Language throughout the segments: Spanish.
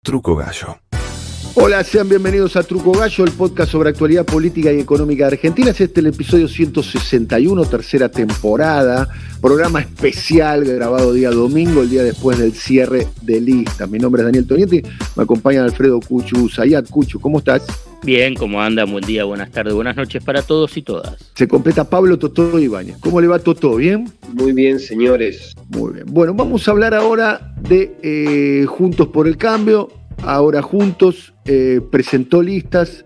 Truco Gallo. Hola, sean bienvenidos a Truco Gallo, el podcast sobre actualidad política y económica de Argentina. Este es el episodio 161, tercera temporada, programa especial grabado día domingo, el día después del cierre de lista. Mi nombre es Daniel Tonietti, me acompaña Alfredo Cuchu Zayat. Cuchu, ¿cómo estás? Bien, ¿cómo andan? Buen día, buenas tardes, buenas noches para todos y todas. Se completa Pablo Totó Ibáñez. ¿Cómo le va, Totó? ¿Bien? Muy bien, señores. Muy bien. Bueno, vamos a hablar ahora de Juntos por el Cambio. Ahora Juntos presentó listas.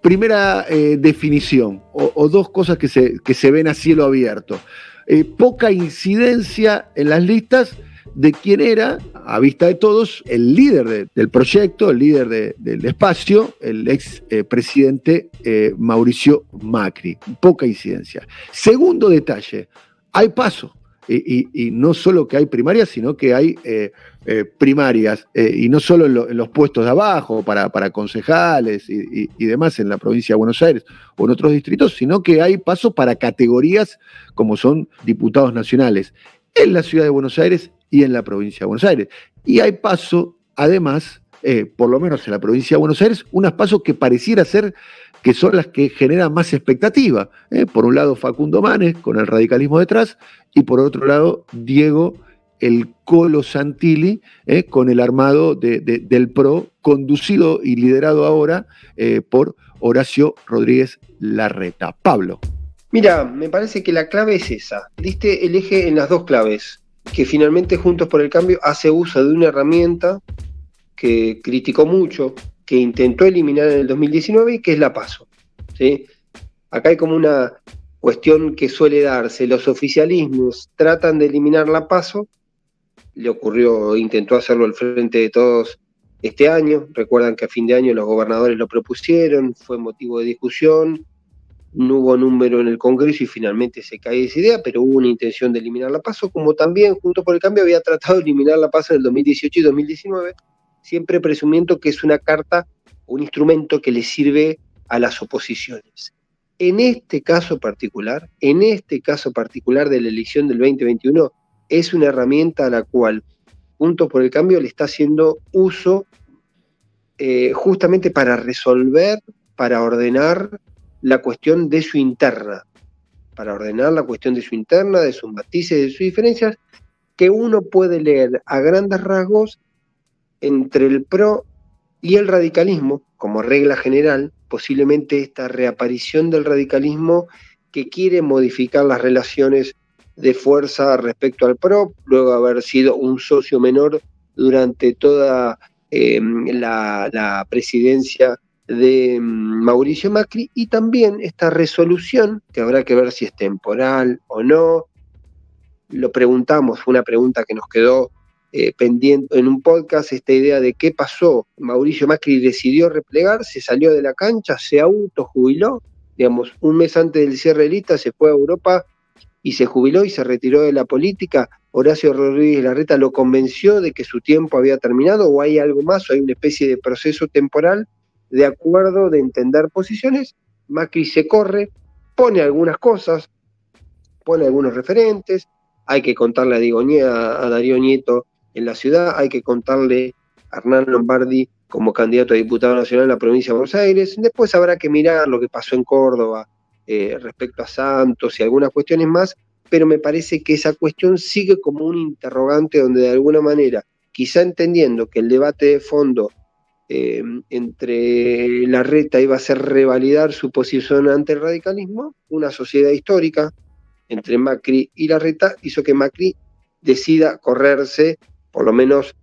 Primera definición, o dos cosas que se ven a cielo abierto. Poca incidencia en las listas de quién era, a vista de todos, el líder del proyecto, el líder del espacio, el ex presidente Mauricio Macri. Poca incidencia. Segundo detalle, hay paso. Y no solo que hay primarias, sino que hay primarias, y no solo en los puestos de abajo, para concejales y demás en la provincia de Buenos Aires o en otros distritos, sino que hay paso para categorías como son diputados nacionales en la ciudad de Buenos Aires y en la provincia de Buenos Aires. Y hay paso, además, por lo menos en la provincia de Buenos Aires, unas pasos que pareciera ser que son las que generan más expectativa. Por un lado, Facundo Manes, con el radicalismo detrás, y por otro lado, Diego el Colo Santilli, con el armado del PRO, conducido y liderado ahora por Horacio Rodríguez Larreta. Pablo. Mira, me parece que la clave es esa. Diste el eje en las dos claves, que finalmente Juntos por el Cambio hace uso de una herramienta que criticó mucho, que intentó eliminar en el 2019 y que es la PASO, ¿sí? Acá hay como una cuestión que suele darse. Los oficialismos tratan de eliminar la PASO. Intentó hacerlo al Frente de Todos este año. Recuerdan que a fin de año los gobernadores lo propusieron, fue motivo de discusión, no hubo número en el Congreso y finalmente se cae esa idea, pero hubo una intención de eliminar la PASO, como también Juntos por el Cambio había tratado de eliminar la PASO en el 2018 y 2019, siempre presumiendo que es una carta, un instrumento que le sirve a las oposiciones. En este caso particular de la elección del 2021, es una herramienta a la cual Juntos por el Cambio le está haciendo uso justamente para resolver, para ordenar la cuestión de su interna, de sus matices, de sus diferencias, que uno puede leer a grandes rasgos entre el PRO y el radicalismo, como regla general, posiblemente esta reaparición del radicalismo que quiere modificar las relaciones de fuerza respecto al PRO, luego de haber sido un socio menor durante toda la presidencia de Mauricio Macri, y también esta resolución, que habrá que ver si es temporal o no. Lo preguntamos, fue una pregunta que nos quedó pendiente en un podcast, esta idea de qué pasó. Mauricio Macri decidió replegar, se salió de la cancha, se autojubiló, digamos, un mes antes del cierre de lista se fue a Europa y se jubiló y se retiró de la política. Horacio Rodríguez Larreta lo convenció de que su tiempo había terminado, o hay algo más, o hay una especie de proceso temporal de acuerdo, de entender posiciones. Macri se corre, pone algunas cosas, pone algunos referentes, hay que contarle a Darío Nieto en la ciudad, hay que contarle a Hernán Lombardi como candidato a diputado nacional en la provincia de Buenos Aires. Después habrá que mirar lo que pasó en Córdoba respecto a Santos y algunas cuestiones más, pero me parece que esa cuestión sigue como un interrogante donde de alguna manera, quizá entendiendo que el debate de fondo entre Larreta iba a ser revalidar su posición ante el radicalismo, una sociedad histórica entre Macri y Larreta hizo que Macri decida correrse, por lo menos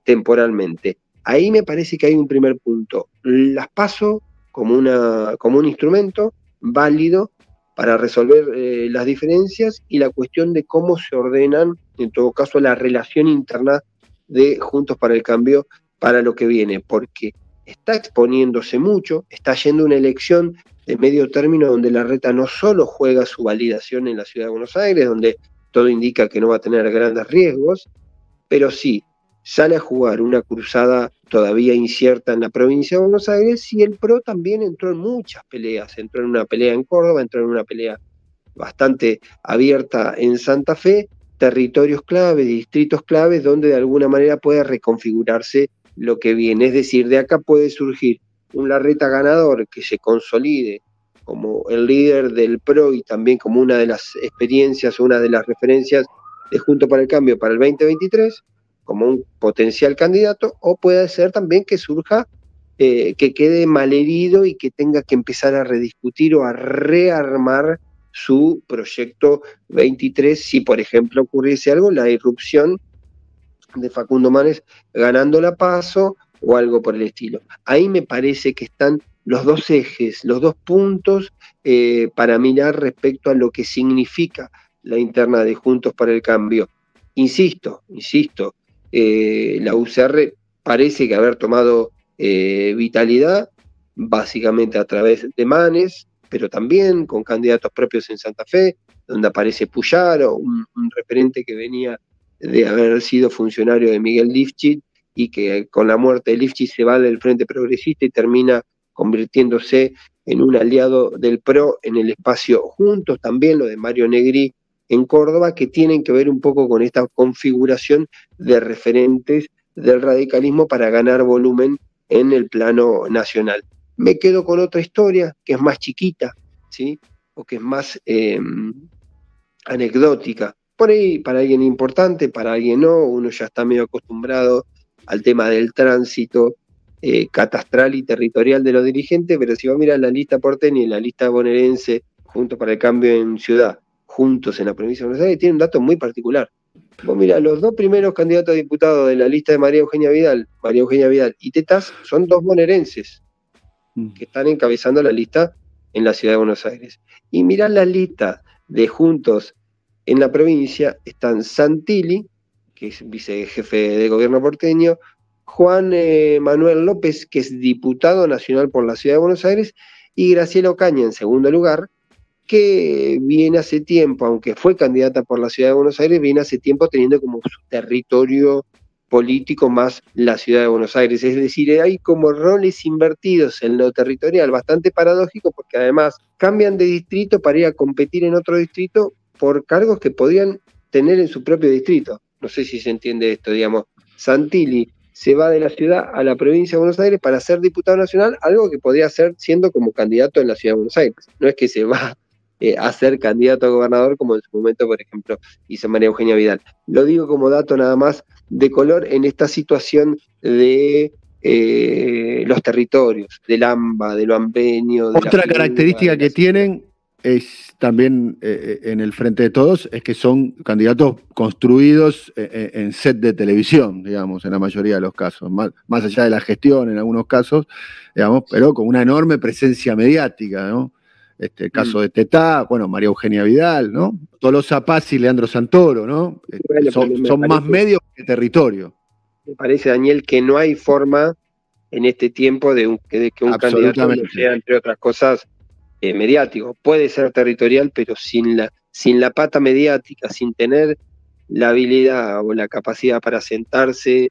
temporalmente. Ahí me parece que hay un primer punto. Las PASO como un instrumento válido para resolver las diferencias y la cuestión de cómo se ordenan, en todo caso, la relación interna de Juntos para el Cambio para lo que viene, porque está exponiéndose mucho, está yendo una elección de medio término donde Larreta no solo juega su validación en la ciudad de Buenos Aires, donde todo indica que no va a tener grandes riesgos, pero sí sale a jugar una cruzada todavía incierta en la provincia de Buenos Aires, y el PRO también entró en muchas peleas, entró en una pelea en Córdoba, entró en una pelea bastante abierta en Santa Fe, territorios clave, distritos claves, donde de alguna manera puede reconfigurarse lo que viene. Es decir, de acá puede surgir un Larreta ganador que se consolide como el líder del PRO y también como una de las experiencias, una de las referencias de Juntos para el Cambio para el 2023, como un potencial candidato, o puede ser también que surja, que quede malherido y que tenga que empezar a rediscutir o a rearmar su proyecto 23, si por ejemplo ocurriese algo, la irrupción de Facundo Manes ganando la PASO o algo por el estilo. Ahí me parece que están los dos ejes, los dos puntos para mirar respecto a lo que significa la interna de Juntos para el Cambio. Insisto, la UCR parece que haber tomado vitalidad, básicamente a través de Manes, pero también con candidatos propios en Santa Fe, donde aparece Puyaro, un referente que venía de haber sido funcionario de Miguel Lifchit y que con la muerte de Lifchit se va del Frente Progresista y termina convirtiéndose en un aliado del PRO en el espacio Juntos, también lo de Mario Negri en Córdoba, que tienen que ver un poco con esta configuración de referentes del radicalismo para ganar volumen en el plano nacional. Me quedo con otra historia que es más chiquita, ¿sí? O que es más anecdótica. Por ahí, para alguien importante, para alguien no, uno ya está medio acostumbrado al tema del tránsito catastral y territorial de los dirigentes, pero si vos mirás la lista porteña y la lista bonaerense, Juntos para el Cambio en Ciudad, juntos en la provincia de Buenos Aires, tiene un dato muy particular. Vos mirá, los dos primeros candidatos a diputados de la lista de María Eugenia Vidal y Tetas, son dos bonaerenses que están encabezando la lista en la ciudad de Buenos Aires. Y mirá la lista de Juntos en la provincia, están Santilli, que es vicejefe de gobierno porteño, Juan Manuel López, que es diputado nacional por la ciudad de Buenos Aires, y Graciela Ocaña en segundo lugar, que viene hace tiempo, aunque fue candidata por la ciudad de Buenos Aires, viene hace tiempo teniendo como su territorio político más la ciudad de Buenos Aires. Es decir, hay como roles invertidos en lo territorial, bastante paradójico, porque además cambian de distrito para ir a competir en otro distrito por cargos que podrían tener en su propio distrito. No sé si se entiende esto, digamos. Santilli se va de la ciudad a la provincia de Buenos Aires para ser diputado nacional, algo que podría ser siendo como candidato en la ciudad de Buenos Aires. No es que se va a ser candidato a gobernador como en su momento, por ejemplo, hizo María Eugenia Vidal. Lo digo como dato nada más de color en esta situación de los territorios, del AMBA, de lo ambeño. Otra característica que tienen es también en el Frente de Todos, es que son candidatos construidos en set de televisión, digamos, en la mayoría de los casos, más allá de la gestión en algunos casos, digamos, pero con una enorme presencia mediática, ¿no? El caso de Tetá, bueno, María Eugenia Vidal, ¿no? Tolosa Paz y Leandro Santoro, ¿no? Bueno, son más medios que territorio. Me parece, Daniel, que no hay forma en este tiempo de que un candidato no sea, entre otras cosas, mediático. Puede ser territorial, pero sin la pata mediática, sin tener la habilidad o la capacidad para sentarse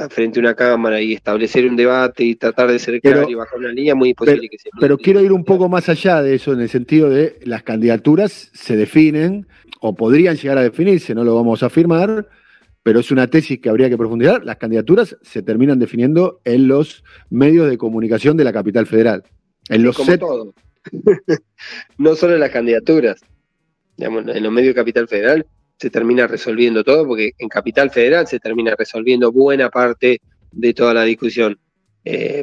frente a una cámara y establecer un debate y tratar de ser claro y bajar una línea, muy imposible que se... Pero quiero ir un poco más allá de eso, en el sentido de las candidaturas se definen, o podrían llegar a definirse, no lo vamos a afirmar, pero es una tesis que habría que profundizar. Las candidaturas se terminan definiendo en los medios de comunicación de la capital federal. En los como todo. No solo en las candidaturas. Digamos, en los medios de capital federal se termina resolviendo todo, porque en Capital Federal se termina resolviendo buena parte de toda la discusión.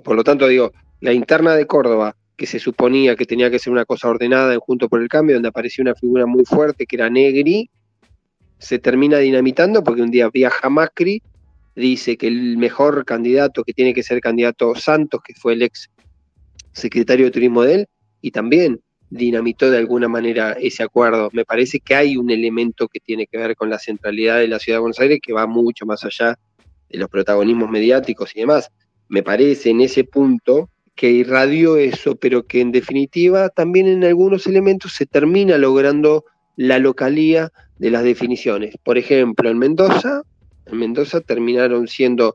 Por lo tanto, digo, la interna de Córdoba, que se suponía que tenía que ser una cosa ordenada en Juntos por el Cambio, donde apareció una figura muy fuerte que era Negri, se termina dinamitando porque un día viaja Macri, dice que el mejor candidato, que tiene que ser candidato Santos, que fue el ex secretario de turismo de él, y también dinamitó de alguna manera ese acuerdo. Me parece que hay un elemento que tiene que ver con la centralidad de la ciudad de Buenos Aires que va mucho más allá de los protagonismos mediáticos y demás. Me parece en ese punto que irradió eso, pero que en definitiva también en algunos elementos se termina logrando la localía de las definiciones. Por ejemplo, en Mendoza terminaron siendo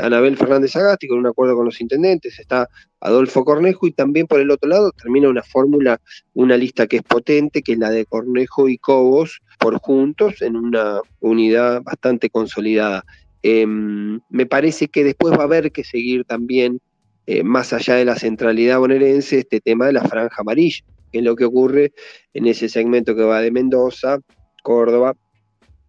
Anabel Fernández Sagasti con un acuerdo con los intendentes, está Adolfo Cornejo, y también por el otro lado termina una fórmula, una lista que es potente, que es la de Cornejo y Cobos por Juntos, en una unidad bastante consolidada. Me parece que después va a haber que seguir también, más allá de la centralidad bonaerense, este tema de la franja amarilla, que es lo que ocurre en ese segmento que va de Mendoza, Córdoba.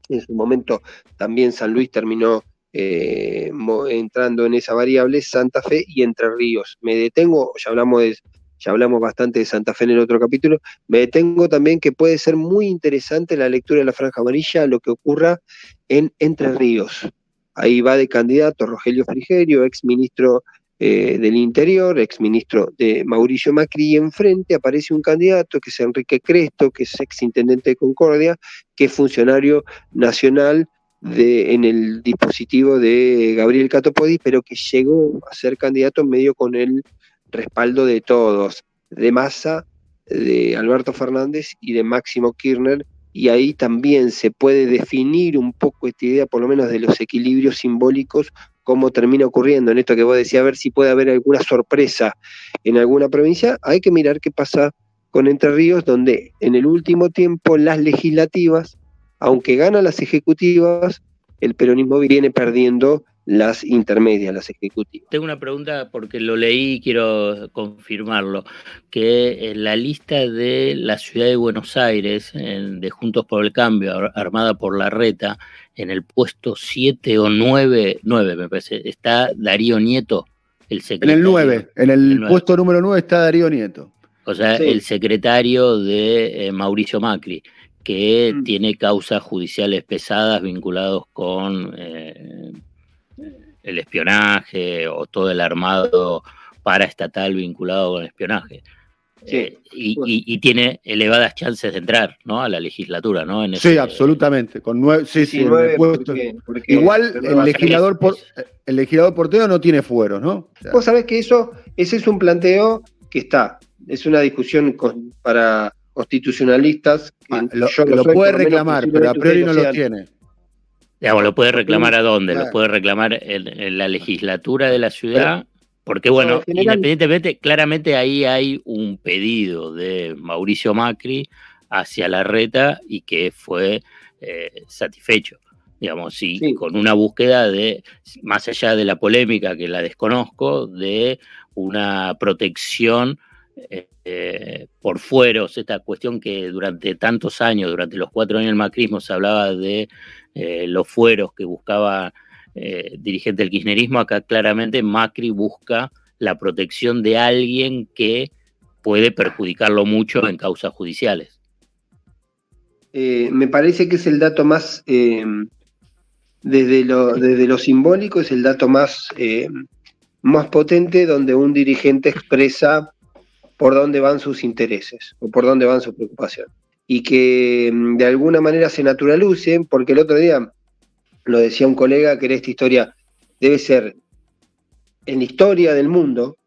En su momento también San Luis terminó entrando en esa variable, Santa Fe y Entre Ríos. Me detengo, ya hablamos bastante de Santa Fe en el otro capítulo, me detengo también que puede ser muy interesante la lectura de la franja amarilla, lo que ocurra en Entre Ríos. Ahí va de candidato Rogelio Frigerio, ex ministro del Interior, ex ministro de Mauricio Macri, y enfrente aparece un candidato que es Enrique Cresto, que es ex intendente de Concordia, que es funcionario nacional en el dispositivo de Gabriel Catopodis, pero que llegó a ser candidato medio con el respaldo de todos, de Massa, de Alberto Fernández y de Máximo Kirchner, y ahí también se puede definir un poco esta idea, por lo menos de los equilibrios simbólicos, cómo termina ocurriendo en esto que vos decías, a ver si puede haber alguna sorpresa en alguna provincia. Hay que mirar qué pasa con Entre Ríos, donde en el último tiempo las legislativas, aunque ganan las ejecutivas, el peronismo viene perdiendo las intermedias, las ejecutivas. Tengo una pregunta porque lo leí y quiero confirmarlo, que en la lista de la ciudad de Buenos Aires, de Juntos por el Cambio, armada por Larreta, en el puesto 7 o 9 me parece, está Darío Nieto, el secretario. En el 9, en el puesto número 9 está Darío Nieto. O sea, sí, el secretario de Mauricio Macri, que tiene causas judiciales pesadas vinculados con el espionaje o todo el armado paraestatal vinculado con espionaje. Sí. Y tiene elevadas chances de entrar, ¿no?, a la legislatura, ¿no? En sí, absolutamente. Con 9, sí, 9 porque igual el legislador porteño no tiene fueros, ¿no? O sea, vos sabés que ese es un planteo que es una discusión para constitucionalistas. Lo puede reclamar, pero a priori no lo tiene. Digamos, ¿lo puede reclamar a dónde? ¿Lo puede reclamar en la legislatura de la ciudad? Porque, bueno, independientemente, claramente ahí hay un pedido de Mauricio Macri hacia Larreta y que fue satisfecho. Digamos, sí, con una búsqueda de, más allá de la polémica que la desconozco, de una protección por fueros, esta cuestión que durante tantos años, durante los 4 años del macrismo, se hablaba de los fueros que buscaba dirigente del kirchnerismo. Acá claramente Macri busca la protección de alguien que puede perjudicarlo mucho en causas judiciales. Me parece que es el dato más, desde lo simbólico, es el dato más potente, donde un dirigente expresa por dónde van sus intereses o por dónde van sus preocupaciones. Y que de alguna manera se naturalicen, porque el otro día lo decía un colega, que esta historia debe ser, en la historia del mundo,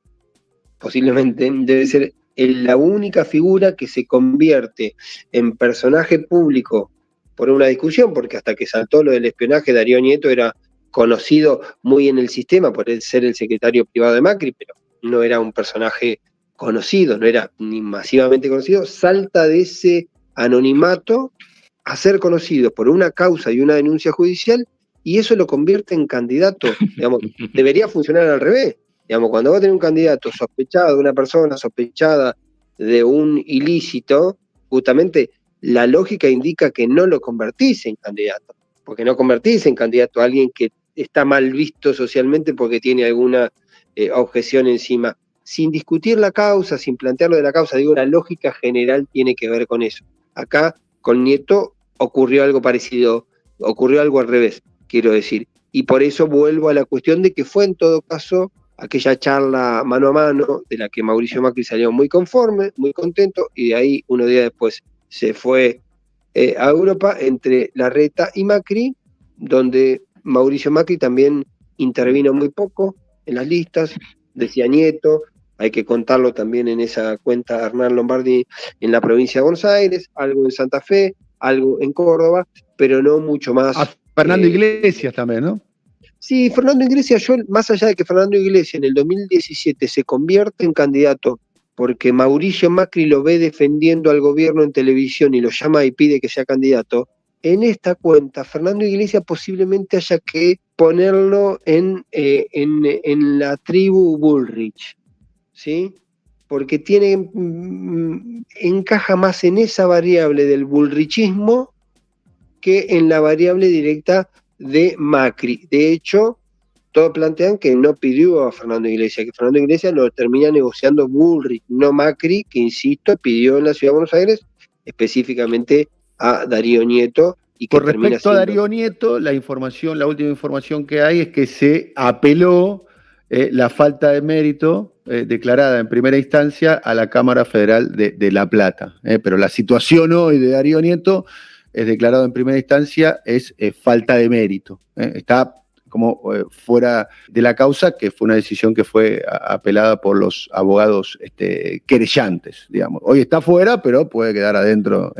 posiblemente, debe ser la única figura que se convierte en personaje público por una discusión, porque hasta que saltó lo del espionaje, Darío Nieto era conocido muy en el sistema por ser el secretario privado de Macri, pero no era un personaje conocido, no era ni masivamente conocido, salta de ese anonimato a ser conocido por una causa y una denuncia judicial, y eso lo convierte en candidato. Digamos, debería funcionar al revés. Digamos, cuando vos tenés un candidato sospechado de una persona sospechada de un ilícito, justamente la lógica indica que no lo convertís en candidato, porque no convertís en candidato a alguien que está mal visto socialmente porque tiene alguna objeción encima. Sin discutir la causa, sin plantearlo de la causa, digo, la lógica general tiene que ver con eso. Acá, con Nieto, ocurrió algo parecido, ocurrió algo al revés, quiero decir. Y por eso vuelvo a la cuestión de que fue en todo caso aquella charla mano a mano de la que Mauricio Macri salió muy conforme, muy contento, y de ahí unos días después se fue a Europa entre Larreta y Macri, donde Mauricio Macri también intervino muy poco en las listas, decía Nieto, hay que contarlo también en esa cuenta Hernán Lombardi en la provincia de Buenos Aires, algo en Santa Fe, algo en Córdoba, pero no mucho más. Fernando Iglesias también, ¿no? Sí, Fernando Iglesias, más allá de que Fernando Iglesias en el 2017 se convierte en candidato porque Mauricio Macri lo ve defendiendo al gobierno en televisión y lo llama y pide que sea candidato, en esta cuenta Fernando Iglesias posiblemente haya que ponerlo en la tribu Bullrich, ¿sí? Porque encaja más en esa variable del bullrichismo que en la variable directa de Macri. De hecho, todos plantean que no pidió a Fernando Iglesias, que Fernando Iglesias lo termina negociando Bullrich, no Macri, que insisto, pidió en la Ciudad de Buenos Aires específicamente a Darío Nieto. Y que con respecto a Darío Nieto, la última información que hay es que se apeló la falta de mérito declarada en primera instancia a la Cámara Federal de La Plata. Pero la situación hoy de Darío Nieto es declarado en primera instancia, es falta de mérito. Está como fuera de la causa, que fue una decisión que fue apelada por los abogados querellantes, digamos. Hoy está fuera, pero puede quedar adentro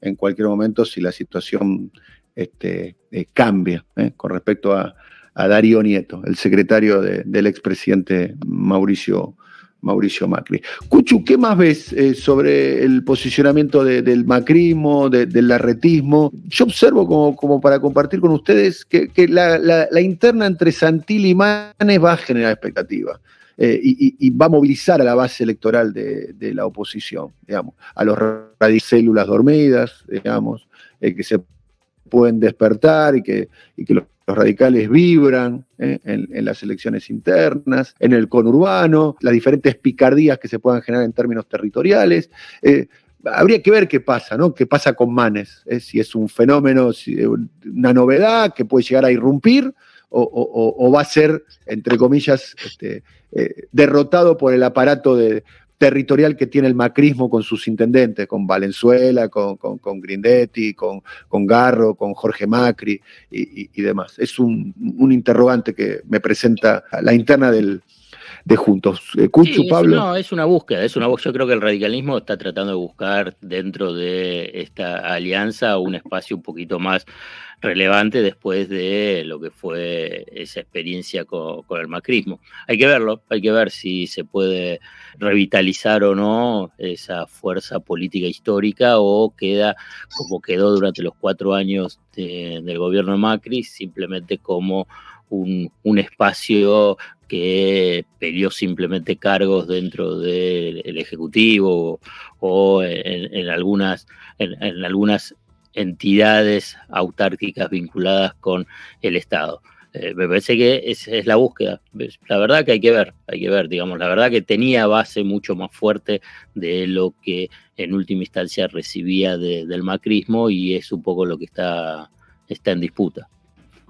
en cualquier momento si la situación cambia con respecto a Darío Nieto, el secretario del expresidente Mauricio Macri. Cuchu, ¿qué más ves sobre el posicionamiento del macrismo, del larretismo? Yo observo como para compartir con ustedes que la interna entre Santilli y Manes va a generar expectativa. Y va a movilizar a la base electoral de la oposición, digamos, a los células dormidas, digamos, que se pueden despertar y que los radicales vibran en las elecciones internas, en el conurbano, las diferentes picardías que se puedan generar en términos territoriales. Habría que ver qué pasa, ¿no? ¿Qué pasa con Manes? Si es un fenómeno, una novedad que puede llegar a irrumpir, o va a ser, entre comillas, derrotado por el aparato territorial que tiene el macrismo con sus intendentes, con Valenzuela, con Grindetti, con Garro, con Jorge Macri y demás. Es un interrogante que me presenta la interna de Juntos. Cuchu, Pablo. No, es una búsqueda. Yo creo que el radicalismo está tratando de buscar dentro de esta alianza un espacio un poquito más relevante después de lo que fue esa experiencia con el macrismo. Hay que verlo, hay que ver si se puede revitalizar o no esa fuerza política histórica o queda como quedó durante los 4 años del gobierno de Macri, simplemente como un espacio que peleó simplemente cargos dentro del Ejecutivo o en algunas entidades autárquicas vinculadas con el Estado. Me parece que es la búsqueda. La verdad que hay que ver, digamos, la verdad que tenía base mucho más fuerte de lo que en última instancia recibía del macrismo y es un poco lo que está en disputa.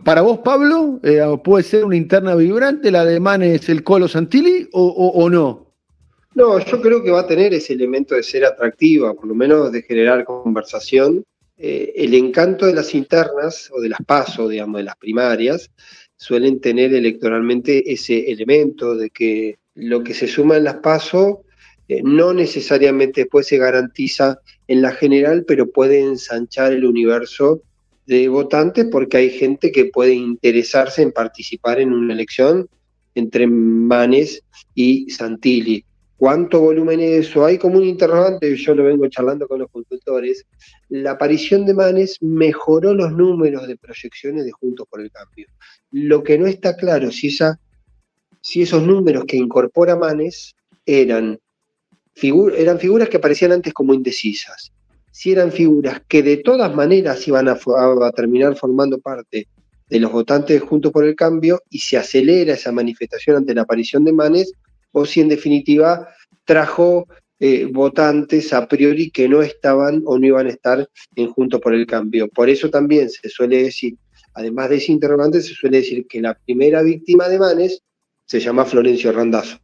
Para vos, Pablo, ¿puede ser una interna vibrante la de Manes, el Colo Santilli o no? No, yo creo que va a tener ese elemento de ser atractiva, por lo menos de generar conversación. El encanto de las internas o de las PASO, digamos, de las primarias, suelen tener electoralmente ese elemento de que lo que se suma en las PASO no necesariamente después se garantiza en la general, pero puede ensanchar el universo de votantes porque hay gente que puede interesarse en participar en una elección entre Manes y Santilli. ¿Cuánto volumen es eso? Hay como un interrogante, yo lo vengo charlando con los consultores. La aparición de Manes mejoró los números de proyecciones de Juntos por el Cambio. Lo que no está claro si esos números que incorpora Manes eran figuras que aparecían antes como indecisas, si eran figuras que de todas maneras iban a terminar formando parte de los votantes de Juntos por el Cambio y se acelera esa manifestación ante la aparición de Manes, o si en definitiva trajo votantes a priori que no estaban o no iban a estar en Juntos por el Cambio. Por eso también se suele decir, además de ese interrogante, se suele decir que la primera víctima de Manes se llama Florencio Randazzo,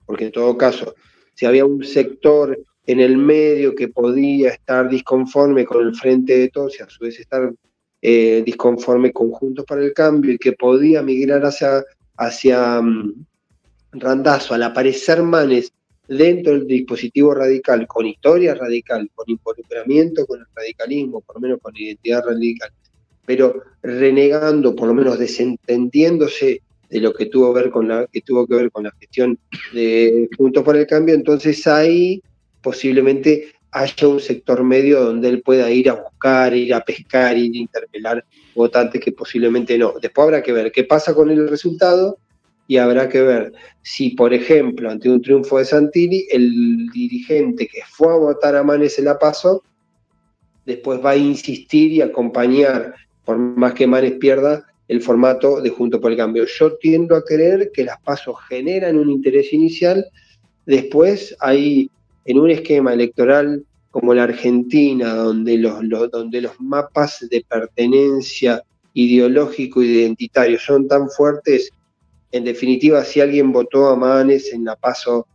porque en todo caso, si había un sector en el medio que podía estar disconforme con el Frente de Todos y a su vez estar disconforme con Juntos para el Cambio y que podía migrar hacia Randazzo al aparecer Manes dentro del dispositivo radical, con historia radical, con involucramiento con el radicalismo, por lo menos con identidad radical, pero renegando, por lo menos desentendiéndose de lo que tuvo que ver con la gestión de Juntos por el Cambio, entonces ahí posiblemente haya un sector medio donde él pueda ir a buscar, ir a pescar, ir a interpelar votantes que posiblemente no. Después habrá que ver qué pasa con el resultado y habrá que ver si, por ejemplo, ante un triunfo de Santilli, el dirigente que fue a votar a Manes en la PASO, después va a insistir y acompañar, por más que Manes pierda, el formato de Juntos por el Cambio. Yo tiendo a creer que las PASO generan un interés inicial, después hay en un esquema electoral como la Argentina, donde los mapas de pertenencia ideológico e identitario son tan fuertes, en definitiva, si alguien votó a Manes en la PASO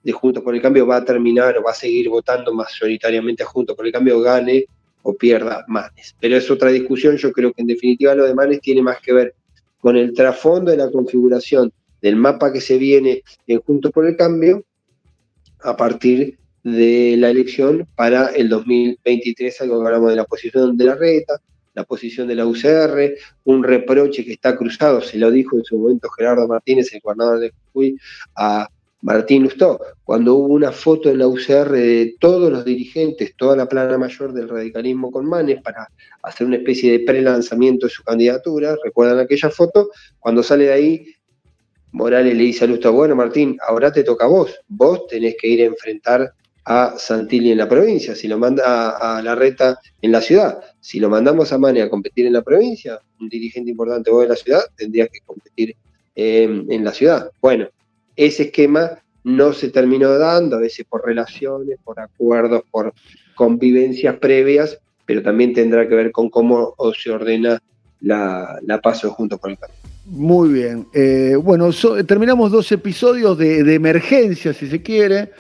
de Juntos por el Cambio, va a terminar o va a seguir votando mayoritariamente a Juntos por el Cambio, gane o pierda Manes. Pero es otra discusión. Yo creo que en definitiva lo de Manes tiene más que ver con el trasfondo de la configuración del mapa que se viene en Juntos por el Cambio a partir de la elección para el 2023, algo que hablamos de la posición de Larreta, la posición de la UCR, un reproche que está cruzado, se lo dijo en su momento Gerardo Martínez, el gobernador de Jujuy, a Martín Lustó, cuando hubo una foto en la UCR de todos los dirigentes, toda la plana mayor del radicalismo con Manes para hacer una especie de pre-lanzamiento de su candidatura. ¿Recuerdan aquella foto? Cuando sale de ahí, Morales le dice a Lustó: bueno, Martín, ahora te toca a vos tenés que ir a enfrentar a Santilli en la provincia, si lo manda a Larreta en la ciudad. Si lo mandamos a Manes a competir en la provincia, un dirigente importante vos de la ciudad, tendrías que competir en la ciudad. Bueno, ese esquema no se terminó dando, a veces por relaciones, por acuerdos, por convivencias previas, pero también tendrá que ver con cómo se ordena la PASO Juntos por el Cambio. Muy bien. Bueno, terminamos 2 episodios de emergencia, si se quiere,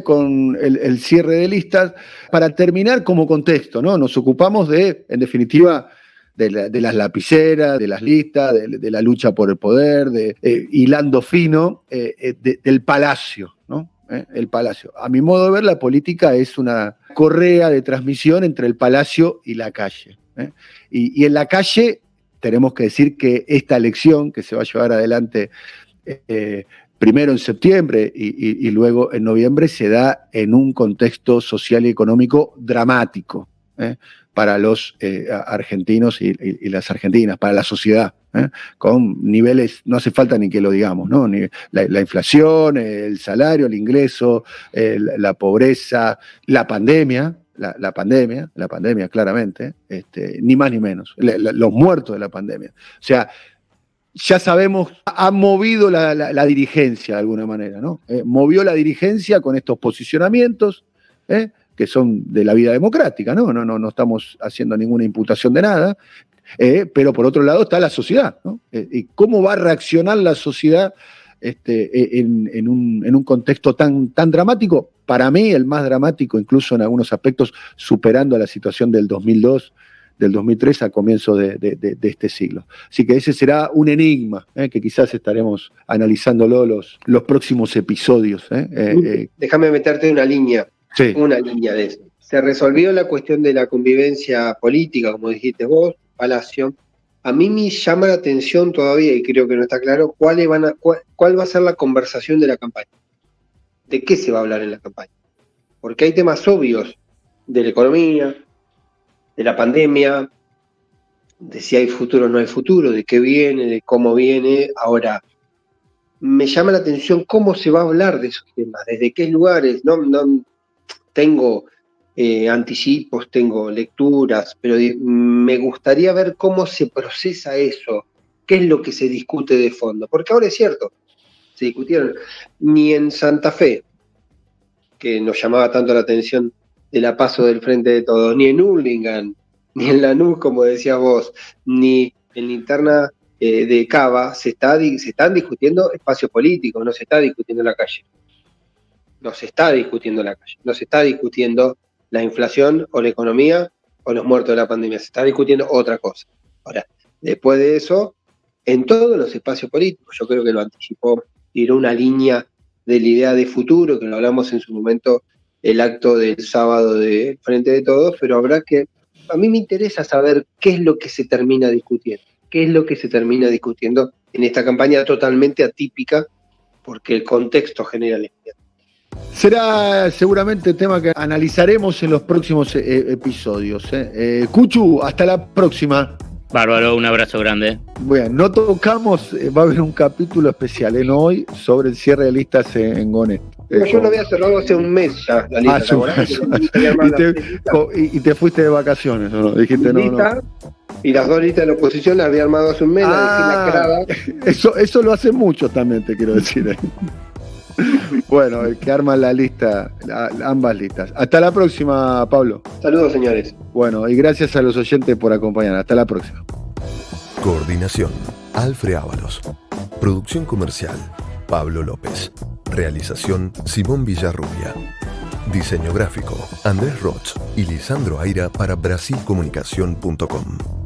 con el cierre de listas. Para terminar como contexto, ¿no? Nos ocupamos en definitiva, de las lapiceras, de las listas, de la lucha por el poder, hilando fino, del palacio, ¿no? El palacio. A mi modo de ver, la política es una correa de transmisión entre el palacio y la calle. Y en la calle tenemos que decir que esta elección que se va a llevar adelante primero en septiembre y luego en noviembre se da en un contexto social y económico dramático para los argentinos y las argentinas, para la sociedad, con niveles, no hace falta ni que lo digamos, ¿no? La inflación, el salario, el ingreso, la pobreza, la pandemia. La pandemia, claramente, ni más ni menos, los muertos de la pandemia. O sea, ya sabemos, ha movido la dirigencia de alguna manera, ¿no? Movió la dirigencia con estos posicionamientos, que son de la vida democrática, ¿no? No estamos haciendo ninguna imputación de nada, pero por otro lado está la sociedad, ¿no? Y cómo va a reaccionar la sociedad en un contexto tan dramático. Para mí, el más dramático, incluso en algunos aspectos, superando a la situación del 2002, del 2003 a comienzo de este siglo. Así que ese será un enigma, que quizás estaremos analizándolo los próximos episodios. Déjame meterte una línea, sí. Una línea de eso. Se resolvió la cuestión de la convivencia política, como dijiste vos, Palacio. A mí me llama la atención todavía, y creo que no está claro, cuál va a ser la conversación de la campaña. ¿De qué se va a hablar en la campaña? Porque hay temas obvios de la economía, de la pandemia, de si hay futuro o no hay futuro, de qué viene, de cómo viene. Ahora, me llama la atención cómo se va a hablar de esos temas, desde qué lugares. No tengo anticipos, tengo lecturas, pero me gustaría ver cómo se procesa eso, qué es lo que se discute de fondo. Porque ahora es cierto, se discutieron ni en Santa Fe, que nos llamaba tanto la atención de la PASO del Frente de Todos, ni en Hurlingham, ni en Lanús, como decías vos, ni en la interna de Cava, se están discutiendo espacios políticos, no se está discutiendo la calle. No se está discutiendo la calle, no se está discutiendo la inflación o la economía o los muertos de la pandemia, se está discutiendo otra cosa. Ahora, después de eso, en todos los espacios políticos, yo creo que lo anticipó, tiró una línea de la idea de futuro, que lo hablamos en su momento, el acto del sábado de Frente de Todos, pero a mí me interesa saber qué es lo que se termina discutiendo, en esta campaña totalmente atípica, porque el contexto genera la idea. Será seguramente tema que analizaremos en los próximos episodios. Cuchu, hasta la próxima. Bárbaro, un abrazo grande. Bueno, no tocamos, va a haber un capítulo especial en hoy sobre el cierre de listas en Gonet. Yo lo había cerrado hace un mes ya, la lista. Y te fuiste de vacaciones, ¿no? Dijiste no. Y las 2 listas de la oposición las había armado hace un mes, eso lo hace mucho también, te quiero decir. Bueno, el que arma la lista, ambas listas. Hasta la próxima, Pablo. Saludos, señores. Bueno, y gracias a los oyentes por acompañar. Hasta la próxima. Coordinación, Alfred Ábalos. Producción comercial, Pablo López. Realización, Simón Villarrubia. Diseño gráfico, Andrés Roch y Lisandro Aira para brasilcomunicación.com.